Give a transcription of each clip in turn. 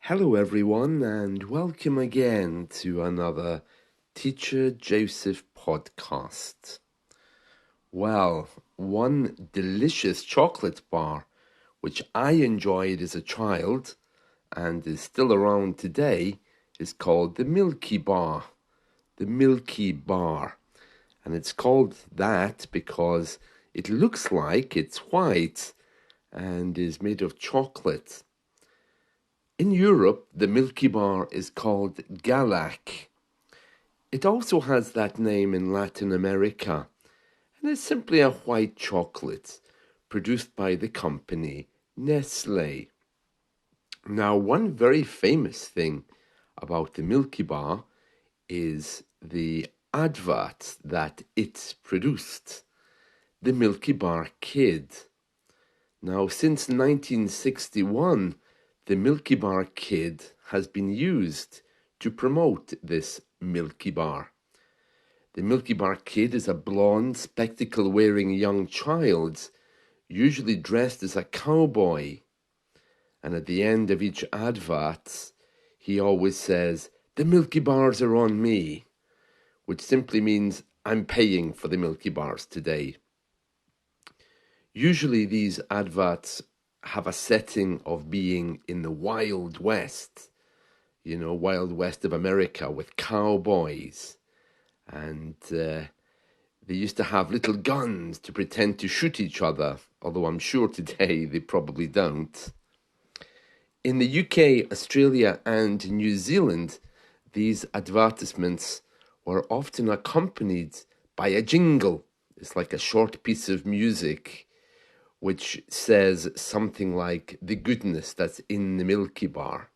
Hello, everyone, and welcome again to another Teacher Joseph podcast. Well, one delicious chocolate bar, which I enjoyed as a child and is still around today, is called the Milky Bar. The Milky Bar. And it's called that because it looks like it's white and is made of chocolate. In Europe, the Milky Bar is called Galac. It also has that name in Latin America, and it's simply a white chocolate produced by the company Nestle. Now, one very famous thing about the Milky Bar is the advert that it produced, the Milky Bar Kid. Now, since 1961, the Milky Bar Kid has been used to promote this Milky Bar. The Milky Bar Kid is a blonde, spectacle-wearing young child, usually dressed as a cowboy. And at the end of each advert, he always says, "The Milky Bars are on me," which simply means I'm paying for the Milky Bars today. Usually these adverts have a setting of being in the Wild West, Wild West of America with cowboys. And they used to have little guns to pretend to shoot each other, although I'm sure today they probably don't. In the UK, Australia, and New Zealand, these advertisements were often accompanied by a jingle. It's like a short piece of music which says something like the goodness that's in the Milky Bar.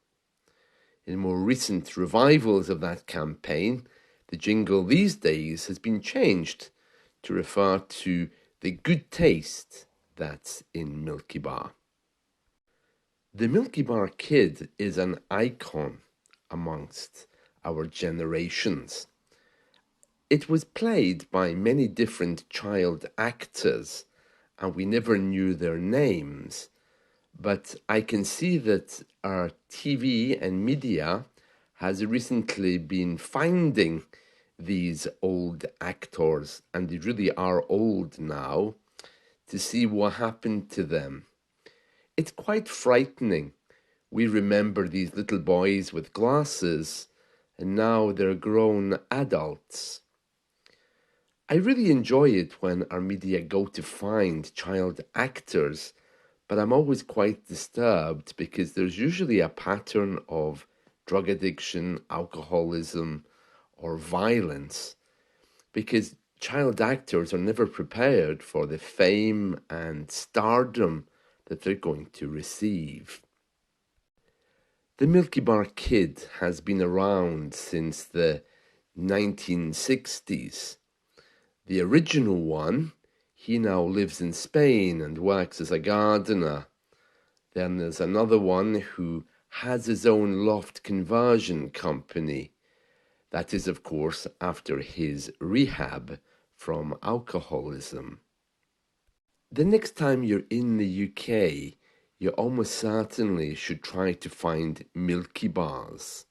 In more recent revivals of that campaign, the jingle these days has been changed to refer to the good taste that's in Milky Bar. The Milky Bar Kid is an icon amongst our generations. It was played by many different child actors, and we never knew their names. But I can see that our TV and media has recently been finding these old actors, and they really are old now, to see what happened to them. It's quite frightening. We remember these little boys with glasses, and now they're grown adults. I really enjoy it when our media go to find child actors, but I'm always quite disturbed because there's usually a pattern of drug addiction, alcoholism, or violence, because child actors are never prepared for the fame and stardom that they're going to receive. The Milky Bar Kid has been around since the 1960s. The original one, he now lives in Spain and works as a gardener. Then there's another one who has his own loft conversion company. That is, of course, after his rehab from alcoholism. The next time you're in the UK, you almost certainly should try to find Milky Bars.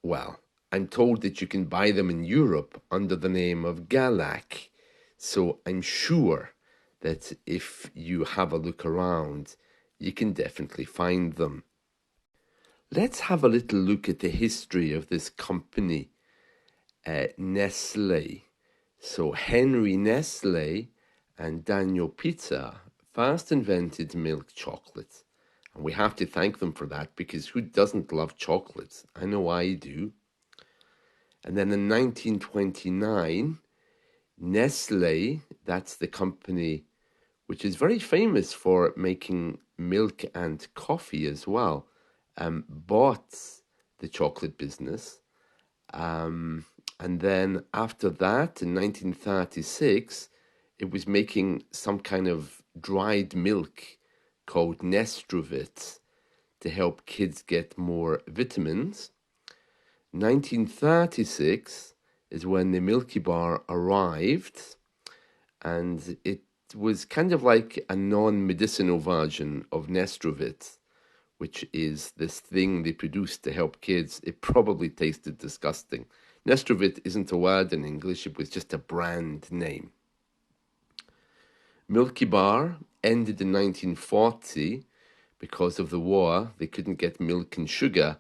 Well, I'm told that you can buy them in Europe under the name of Galac, so I'm sure that if you have a look around, you can definitely find them. Let's have a little look at the history of this company, Nestle. So Henry Nestle and Daniel Peter first invented milk chocolate. And we have to thank them for that, because who doesn't love chocolate? I know I do. And then in 1929, Nestle, that's the company which is very famous for making milk and coffee as well, bought the chocolate business. And then after that, in 1936, it was making some kind of dried milk called Nestrovit to help kids get more vitamins. 1936 is when the Milky Bar arrived, and it was kind of like a non-medicinal version of Nestrovit, which is this thing they produce to help kids. It probably tasted disgusting. Nestrovit isn't a word in English, it was just a brand name. Milky Bar ended in 1940 because of the war. They couldn't get milk and sugar,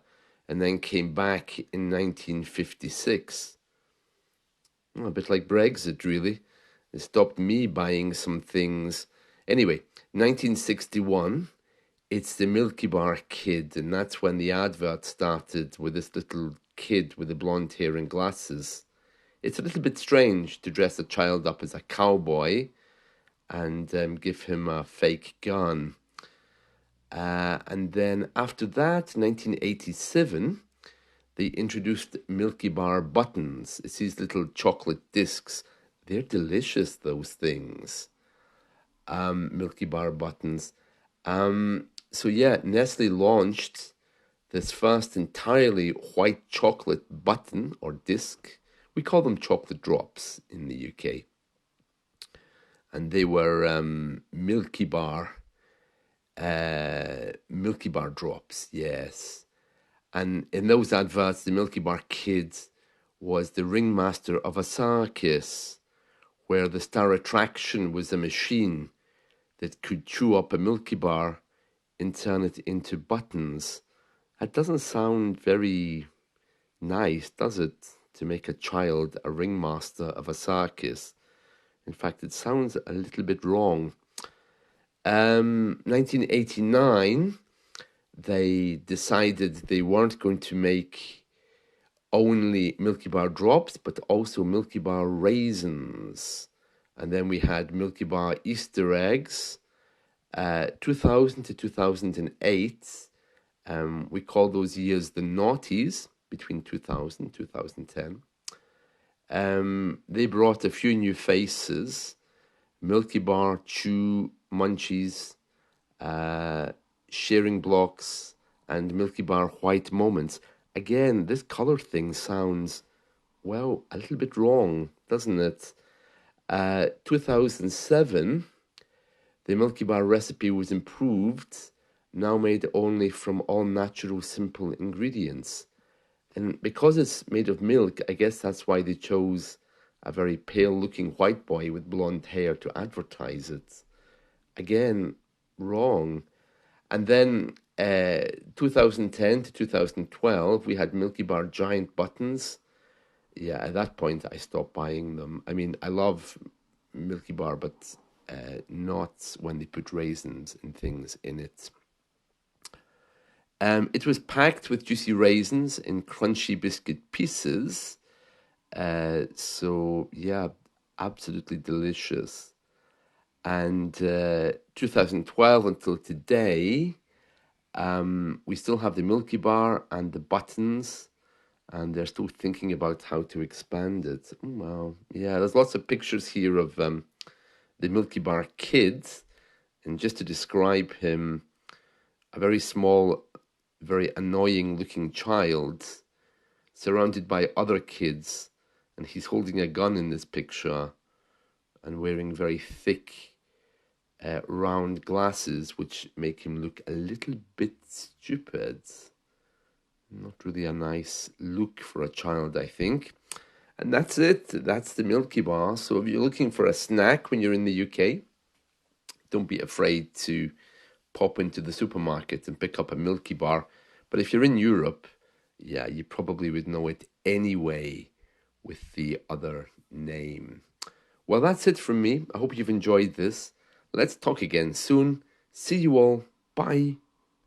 and then came back in 1956. A bit like Brexit, really. It stopped me buying some things. Anyway, 1961, it's the Milky Bar Kid, and that's when the advert started with this little kid with the blonde hair and glasses. It's a little bit strange to dress a child up as a cowboy and give him a fake gun. And then after that, 1987, they introduced Milky Bar buttons. It's these little chocolate discs. They're delicious, those things. Milky Bar buttons. So yeah, Nestle launched this first entirely white chocolate button or disc. We call them chocolate drops in the UK. And they were Milky Bar drops, yes. And in those adverts, the Milky Bar Kid was the ringmaster of a circus, where the star attraction was a machine that could chew up a Milky Bar and turn it into buttons. That doesn't sound very nice, does it? To make a child a ringmaster of a circus. In fact, it sounds a little bit wrong. 1989, they decided they weren't going to make only Milky Bar drops, but also Milky Bar raisins. And then we had Milky Bar Easter eggs. 2000 to 2008, we call those years the noughties, between 2000 and 2010. They brought a few new faces: Milky Bar Chew Munchies, Sharing Blocks, and Milky Bar White Moments. Again, this color thing sounds, well, a little bit wrong, doesn't it? 2007, the Milky Bar recipe was improved, now made only from all natural simple ingredients. And because it's made of milk, I guess that's why they chose a very pale-looking white boy with blonde hair to advertise it. Again, wrong. And then 2010 to 2012, we had Milky Bar giant buttons. Yeah, at that point, I stopped buying them. I mean, I love Milky Bar, but not when they put raisins and things in it. It was packed with juicy raisins in crunchy biscuit pieces. So, yeah, absolutely delicious. And 2012 until today, we still have the Milky Bar and the buttons, and they're still thinking about how to expand it. Oh, wow. Yeah, there's lots of pictures here of the Milky Bar Kid. And just to describe him, a very small, very annoying looking child surrounded by other kids, and he's holding a gun in this picture and wearing very thick round glasses, which make him look a little bit stupid. Not really a nice look for a child, I think. And that's it. That's the Milky Bar. So if you're looking for a snack when you're in the UK, don't be afraid to pop into the supermarket and pick up a Milky Bar. But if you're in Europe, yeah, you probably would know it anyway with the other name. Well, that's it from me. I hope you've enjoyed this. Let's talk again soon. See you all. Bye.